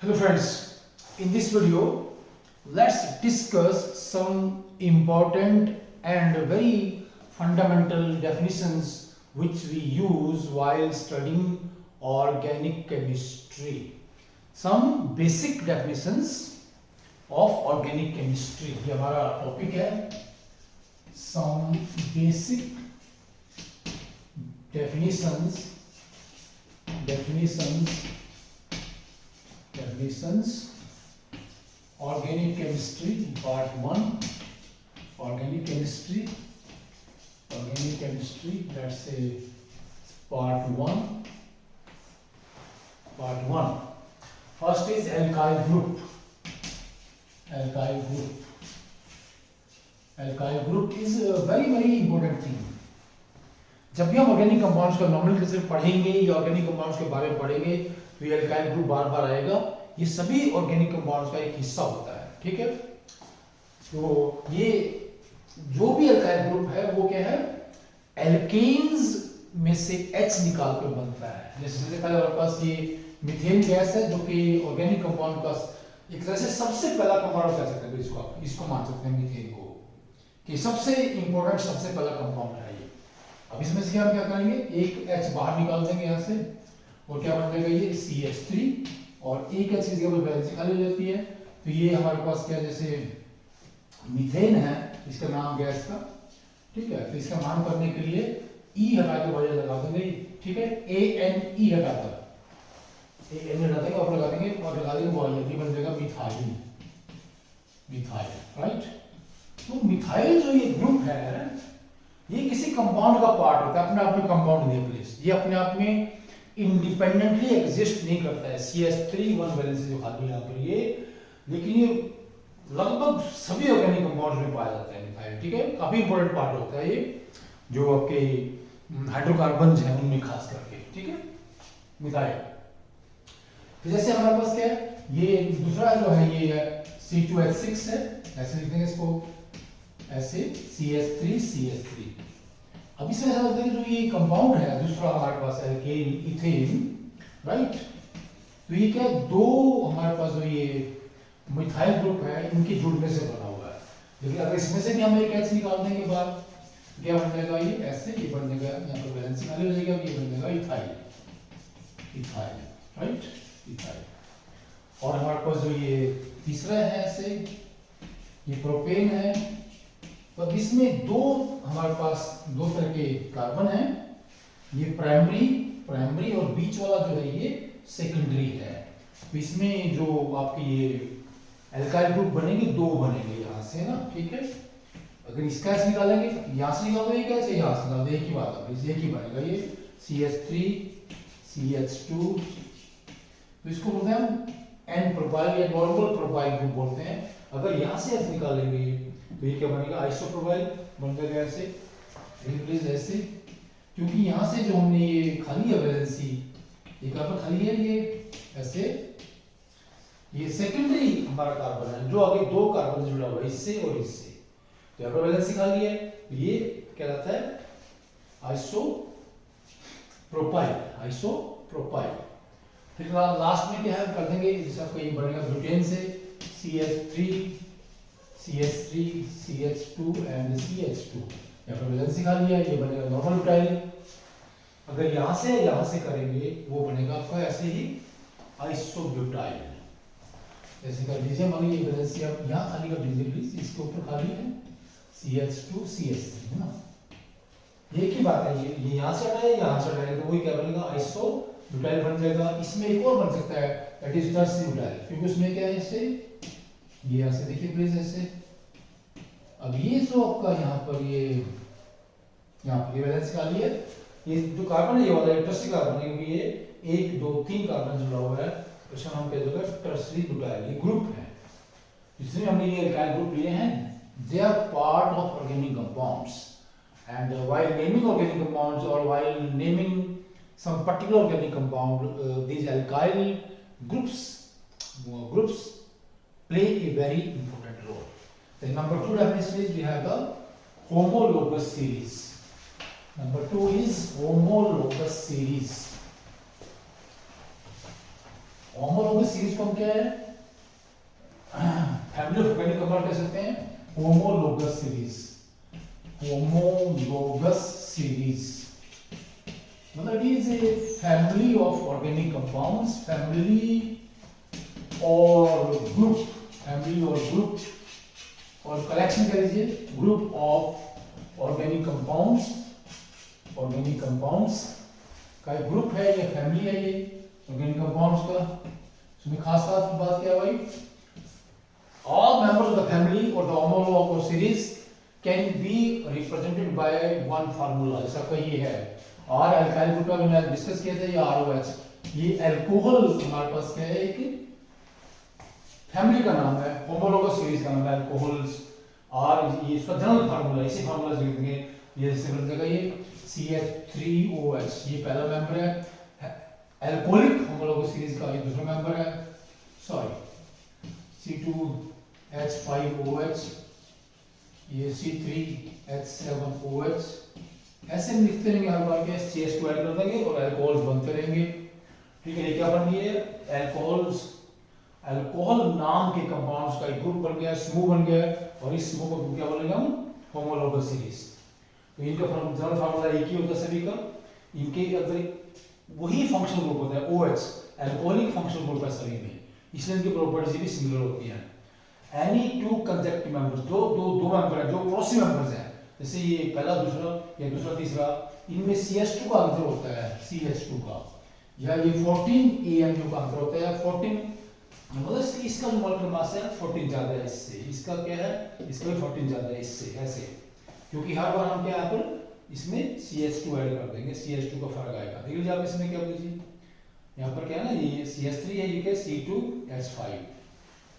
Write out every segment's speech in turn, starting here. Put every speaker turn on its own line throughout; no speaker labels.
Hello friends, in this video let's discuss some important and very fundamental definitions which we use while studying organic chemistry. Some basic definitions of organic chemistry. ये हमारा topic है. Some basic definitions organic chemistry part 1 organic chemistry let's say part 1 first is alkyl group is a very important thing. जब भी हम organic compounds का nomenclature पढ़ेंगे या organic compounds के बारे में पढ़ेंगे तो ये अल्काइल ग्रुप बार बार आएगा. ये सभी ऑर्गेनिक कंपाउंड्स का एक हिस्सा होता है. ठीक है, तो ये जो भी अल्काइल ग्रुप है वो क्या है, एल्केन्स में से H निकाल कर बनता है. जैसे हमारे पास ये मीथेन गैस है जो कि ऑर्गेनिक कंपाउंड का एक तरह से सबसे पहला कंपाउंड कह सकते हैं. इसको मान सकते हैं मीथेन को कि सबसे इंपॉर्टेंट सबसे पहला कंपाउंड है ये. अब इसमें से हम क्या करेंगे, एक H बाहर निकाल देंगे यहाँ से और क्या बन जाएगा ये CH3 और एक H की जगह पर वैलेंसी खाली हो जाती है. तो ये हमारे पास क्या, जैसे मीथेन है इसका नाम गैस का. ठीक है, तो इसका नाम करने के लिए E हटा के वजह लगा देंगे. ठीक है, ANE हटा देंगे और लगा देंगे वाई बन जाएगा मिथाइल. राइट, तो मिथाइल जो ये ग्रुप है ये किसी कंपाउंड का पार्ट होता है, अपने आप में कंपाउंड नहीं है प्लीज. ये अपने आप में इंडिपेंडेंटली एग्जिस्ट नहीं करता है. CH3 वन वैलेंसी जो खाली है यहाँ पर ये, लेकिन ये लगभग सभी ऑर्गेनिक कंपाउंड्स में पाया जाता है मिथाइल. ठीक है, काफी इंपॉर्टेंट पार्ट होता है ये जो आपके हाइड्रोकार्बन्स हैं उनमें खास करके. ठीक है, मिथाइल. तो जैसे हमारे पास क्या है, ये दूसरा जो है ये है C2H6 है. ऐसे लिख देंगे इसको, ऐसे CH3. अब इसमें समझते हैं जो ये कंपाउंड है दूसरा हमारे पास एल्केन इथेन. राइट, तो ये क्या, दो हमारे पास जो ये मिथाइल ग्रुप है इनके जुड़ने से बना हुआ है. लेकिन अगर इसमें से भी हम एक H निकाल देंगे बाहर, क्या बन जाएगा ये ऐसे, ये बन जाएगा यहाँ पर वैलेंसी खाली हो जाएगा, ये बन जाएगा इथाइल. Right, ethyl. और हमारे पास जो ये तीसरा है ऐसे, ये प्रोपेन है. तो इसमें दो हमारे पास दो तरह के कार्बन हैं. ये प्राइमरी और बीच वाला जो है ये सेकेंडरी है. तो इसमें जो आपके ये एल्काइल ग्रुप बनेंगे दो बनेंगे यहाँ से ना. ठीक है, अगर इसका ऐसे निकालेंगे, यहाँ से निकाल दो, ये कैसे यहाँ से निकाल दो, एक ही बात है, एक ही बनेगा ये CH3 CH2. तो इसको बोलते हैं हम एन प्रोपाइल या नॉर्मल प्रोपाइल ग्रुप बोलते हैं. अगर यहाँ से ऐसे निकालेंगे तो ये क्या बनेगा, आइसोप्रोपाइल बन जाएगा ऐसे. प्लीज ऐसे, क्योंकि यहाँ से जो हमने ये खाली है वैलेंसी, ये कार्बन खाली है, ये ऐसे, ये सेकेंडरी हमारा कार्बन है जो आगे दो कार्बन जुड़ा हुआ है इससे और इससे. तो यहाँ पर वैलेंसी खाली है, तो ये क्या रहता है आइसोप्रोपाइल. फिर लास्ट में क्या है कर देंगे, जैसे आपका ये बनेगा ब्यूटेन से CH3 CH2 एंड CH2. यहाँ पर वैलेंसी खाली है, ये बनेगा नॉर्मल ब्यूटाइल. अगर यहाँ से करेंगे वो बनेगा आपका ऐसे ही आइसोब्यूटाइल. जैसे कर दीजिए, मान लीजिए वैलेंसी आप यहाँ खाली कर दीजिए प्लीज, इसके ऊपर खाली है CH2 CH3 है ना. ये की बात है, ये यहाँ से हटाए यहाँ से हटाए तो वही क्या बनेगा आइसोब्यूटाइल बन जाएगा. इसमें एक और बन सकता है दैट इज टर्सिब्यूटाइल, क्योंकि उसमें क्या है ऐसे, ये ऐसे देखिए प्लीज ऐसे. अब ये जो आपका यहाँ पर ये वैलेंसी खाली है, ये जो कार्बन है ये वाला टर्सरी कार्बन है, क्योंकि ये 1 2 3 कार्बन जुड़ा हुआ है, इसका नाम क्या होगा टर्सरी ब्यूटाइल. ये ग्रुप है जिसमें हमने ये एल्काइल ग्रुप लिए हैं. They are part of organic compounds and while naming organic compounds or while naming some particular organic compound, these alkyl groups play a very important role. Then number 2 definition is we have the homologous series. Number 2 is homologous series. Homologous series को हम क्या है, family of organic compound कह सकते हैं, homologous series. Homologous series मतलब it is a family of organic compounds, family और group, family और ग्रुप और कलेक्शन कह लीजिए, group of organic compounds, organic compounds का एक ग्रुप है, ये फैमिली है ये ऑर्गेनिक कंपाउंड्स का। इसमें खास बात क्या है भाई, all members of the family or the homologous series can be represented by one formula। ऐसा कोई है, और अल्काइल ग्रुप का मैंने डिस्कस किया था, ये ROH, ये अल्कोहल हमारे पास क्या है, एक फैमिली का नाम है, होमोलोगस सीरीज का नाम है अल्कोहल्स, और ये इसका जनरल फार्मूला, इसी फार्मूला से लिख देंगे, ये जैसे बन जाएगा ये CH3OH, ये पहला मेंबर है, अल्कोहलिक होमोलोगस सीरीज का ये दूसरा मेंबर है, सॉरी C2H5OH, ये C3H7OH, ऐसे हम लिखते रहेंगे हर बार के, CH2 ऐड कर देंगे और अल्कोहल्स बनते रहेंगे। ठीक है, ये क्या बन गई है, अल्कोहल्स, अल्कोहल नाम के कंपाउंड्स का एक ग्रुप बन गया, समूह बन गया, और इस समूह को क्या बोलेंगे हम, होमोलोगस सीरीज। तो इनका जनरल फार्मूला एक ही होता है सभी का, इनके अंदर वही फंक्शनल ग्रुप होता है OH, अल्कोहलिक फंक्शनल ग्रुप है सभी में, इसलिए इनकी प्रॉपर्टीज भी सिमिलर होती हैं। एनी टू कंसेक्टिव मेंबर्स, जो दो मेंबर हैं, जो पड़ोसी मेंबर्स हैं, जैसे ये पहला दूसरा या दूसरा तीसरा, इनमें CH2 का अंतर होता है, CH2 का, या ये 14 AMU का अंतर होता है, 14 मतलब इसका जो मॉलिक्यूलर मास है 14 ज्यादा है इससे, इसका क्या है, इसका भी 14 ज्यादा है इससे, ऐसे, क्योंकि हर बार हम क्या यहाँ पर इसमें CH2 ऐड कर देंगे, CH2 का फर्क आएगा। देख लीजिए आप इसमें क्या लीजिए, यहाँ पर क्या है ना, ये CH3 है, ये क्या C2H5,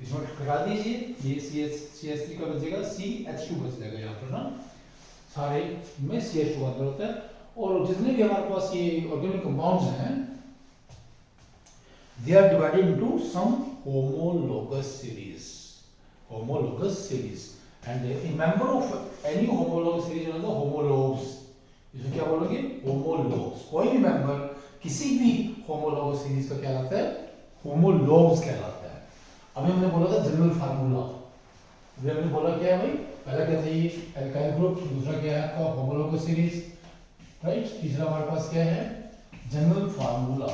इसमें कटा दीजिए, ये CH3 का बचेगा, CH2 बच जाएगा यहाँ पर ना, सारे में CH2 अंदर होता है। और जितने भी हमारे पास ये ऑर्गेनिक कंपाउंड्स हैं, they are divided into some homologous series, homologous series, and a member of any homologous series is the homologs। इसमें क्या बोलोगे, homologs, कोई भी मेंबर किसी भी होमोलोगस सीरीज का क्या कहलाता है, होमोलोग्स कहलाता है। अभी हमने बोला था जनरल फार्मूला, अभी हमने बोला क्या है भाई, पहला क्या था ये अल्काइल ग्रुप, दूसरा क्या है आपका होमोलोगस सीरीज, राइट, तीसरा हमारे पास क्या है, general formula,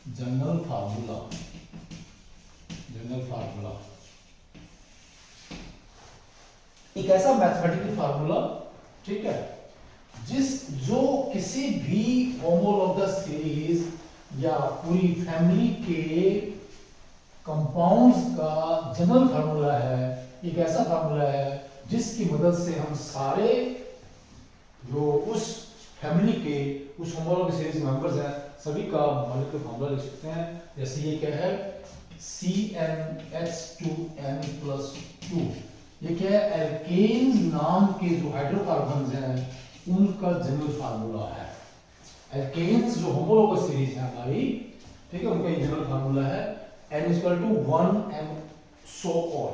general formula, general formula, एक ऐसा मैथमेटिकल फार्मूला, ठीक है, जो किसी भी होमोलोगस सीरीज या पूरी फैमिली के कंपाउंड्स का जनरल फार्मूला है। एक ऐसा फार्मूला है जिसकी मदद से हम सारे जो उस फैमिली के, उस होमोलोगस सीरीज मेंबर्स हैं, सभी का मॉलिक्यूलर फार्मूला लिख सकते हैं। जैसे ये क्या है, CnH2n+2, ये क्या है, एल्केन्स नाम के जो हाइड्रोकार्बन्स हैं उनका जनरल फार्मूला है। एल्केन्स जो होमोलोगस सीरीज है हमारी, ठीक है, उनका ये जनरल फार्मूला है N=1m so on।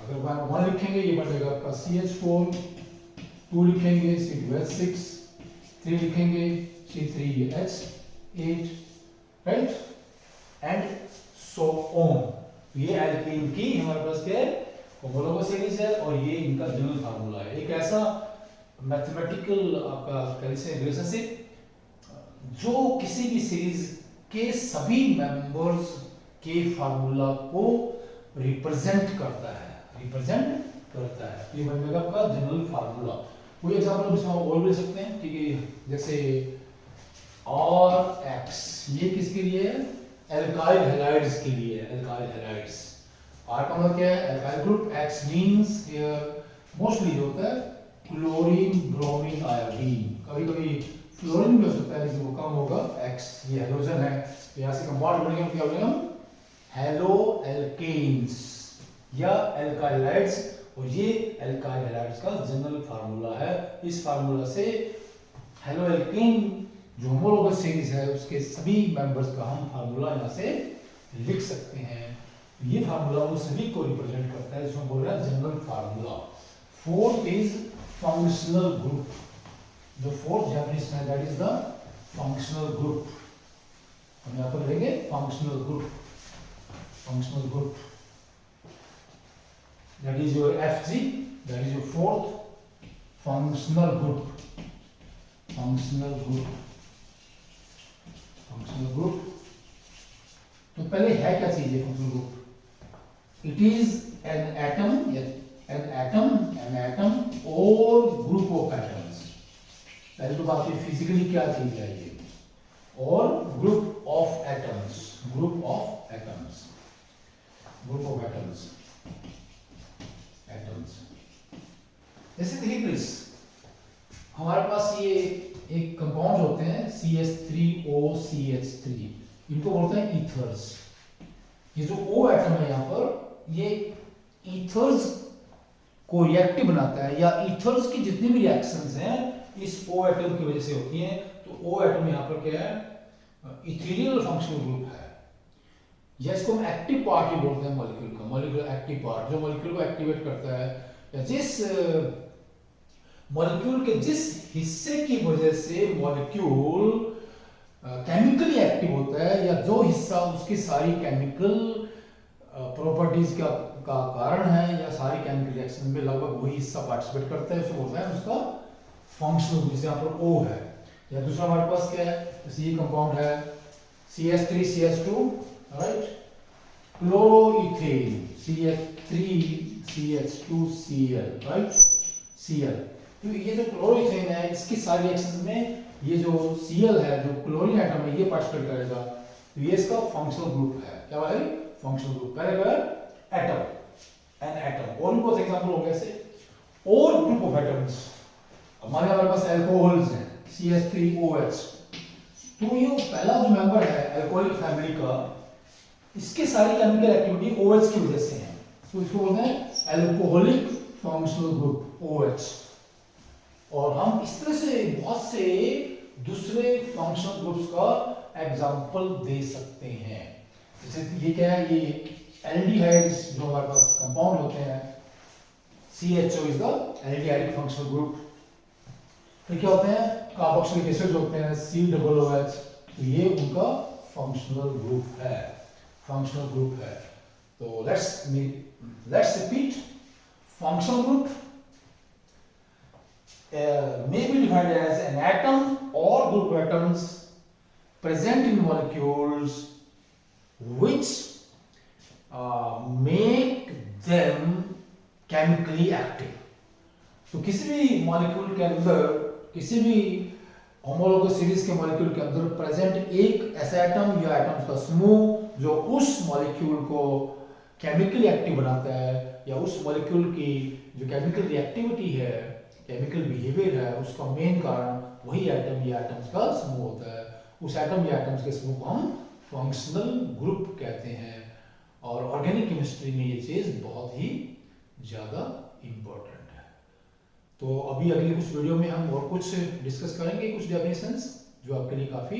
अगर 1 लिखेंगे ये बनेगा आपका CH4, 2 लिखेंगे C2H6, 3 लिखेंगे C3H8, right, and so on. ये एल्केन की हमारे पास क्या है, होमोलोगस सीरीज है, और ये इनका जनरल फार्मूला है। एक ऐसा मैथमेटिकल आपका रिलेशनशिप जो किसी भी सीरीज के सभी मेंबर्स के फार्मूला को रिप्रेजेंट करता है, ये बनेगा आपका जनरल फार्मूला। कोई एग्जांपल इसमें और भी सकते हैं, ठीक है, जैसे RX, ये किसके लिए है, एल्काइल हैलाइड्स के लिए है, एल्काइल हैलाइड्स। R का मतलब क्या है, alkyl group, X means here mostly जो होता है क्लोरीन, ब्रोमीन, आयोडीन, कभी-कभी फ्लोरीन भी हो सकता है लेकिन वो कम होगा। X ये हैलोजन है, तो यहाँ से कंपाउंड बनेंगे, क्या बोलेंगे हम, हेलो एल्केन्स या एल्काइलाइड्स, और ये एल्काइल हैलाइड्स का जनरल फार्मूला है। इस फार्मूला से हेलो एल्केन जो होमोलोगस सीरीज है उसके सभी मेंबर्स का हम फार्मूला यहाँ से लिख सकते हैं। ये फार्मूला उन सभी को रिप्रेजेंट करता है जिसमें बोल रहा है general formula. Fourth is functional group, जो फोर्थ डेफिनेशन है that is the functional group. हम यहाँ पर लेंगे functional group, functional group, that is your FG, that is your fourth functional group, functional group, functional group. तो पहले है क्या चीज है functional group? It is an atom, an atom or group of atoms। पहले तो बात है फिजिकली क्या चीज है ये, और group of atoms, group of atoms, group of atoms, atoms. जैसे देखिए प्लीज, हमारे पास ये एक कंपाउंड होते हैं CH3OCH3, इनको बोलते हैं ईथर्स। ये जो O एटम है यहाँ पर, ये ईथर्स को रिएक्टिव बनाता है, या ईथर्स की जितनी भी रिएक्शंस हैं इस O एटम की वजह से होती हैं। तो O एटम यहाँ पर क्या है? इथेरियल फंक्शनल ग्रुप है, या इसको हम एक्टिव पार्ट ही बोलते हैं मॉलिक्यूल का, मॉलिक्यूलर एक्टिव पार्ट, जो मॉलिक्यूल को एक्टिवेट करता है, या जिस मॉलिक्यूल के जिस हिस्से की वजह से मॉलिक्यूल केमिकली एक्टिव होता है, या जो हिस्सा उसकी सारी केमिकल प्रॉपर्टीज का कारण है, या सारी केमिकल रिएक्शन में लगभग वही हिस्सा पार्टिसिपेट करता है, उसको बोलते हैं उसका फंक्शनल ग्रुप। जैसे यहाँ पर O है, या दूसरा हमारे पास क्या है? जैसे ये कंपाउंड है CH3CH2, right, chloroethane, CH3CH2Cl, right, Cl। तो ये जो क्लोरोइथेन है, इसकी सारी रिएक्शन में ये जो Cl है, जो क्लोरीन एटम है, ये पार्टिसिपेट करेगा। तो ये इसका फंक्शनल ग्रुप है। क्या है? Functional group. पहले क्या है? Atom, an atom. और भी बहुत एग्जांपल हो गए ऐसे, और ग्रुप ऑफ एटम्स। हमारे पास अल्कोहल्स हैं CH3OH। तो ये पहला जो मेंबर है अल्कोहलिक फैमिली का, इसके सारी केमिकल एक्टिविटी OH की वजह से है, तो इसको बोलते हैं अल्कोहलिक फंक्शनल ग्रुप OH। और हम इस तरह से बहुत से दूसरे फंक्शनल ग्रुप्स का एग्जांपल दे सकते हैं। जैसे ये क्या है? ये एल्डिहाइड्स जो हमारे पास कंपाउंड होते हैं, CHO is the aldehyde functional group. फिर क्या होते हैं? कार्बोक्सिलिक एसिड्स होते हैं COOH, तो ये उनका फंक्शनल ग्रुप है, फंक्शनल ग्रुप है। तो let's repeat, functional group may be defined as an atom or group of atoms present in molecules which make them chemically active। तो किसी भी मॉलिक्यूल के अंदर, किसी भी होमोलोगस सीरीज के मॉलिक्यूल के अंदर प्रेजेंट एक ऐसा एटम या एटम्स का समूह जो उस मॉलिक्यूल को केमिकली एक्टिव बनाता है, या उस मॉलिक्यूल की जो केमिकल रिएक्टिविटी है, केमिकल बिहेवियर है, उसका मेन कारण वही एटम या एटम्स का समूह होता है। उस एटम या एटम्स के समूह को हम फंक्शनल ग्रुप कहते हैं। और ऑर्गेनिक केमिस्ट्री में ये चीज बहुत ही ज्यादा इंपॉर्टेंट है। तो अभी अगली कुछ वीडियो में हम और कुछ डिस्कस करेंगे, कुछ डेफिनेशंस जो आपके लिए काफी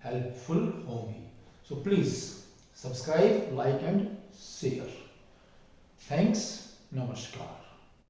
हेल्पफुल होंगी। So please subscribe, like and share. Thanks, नमस्कार।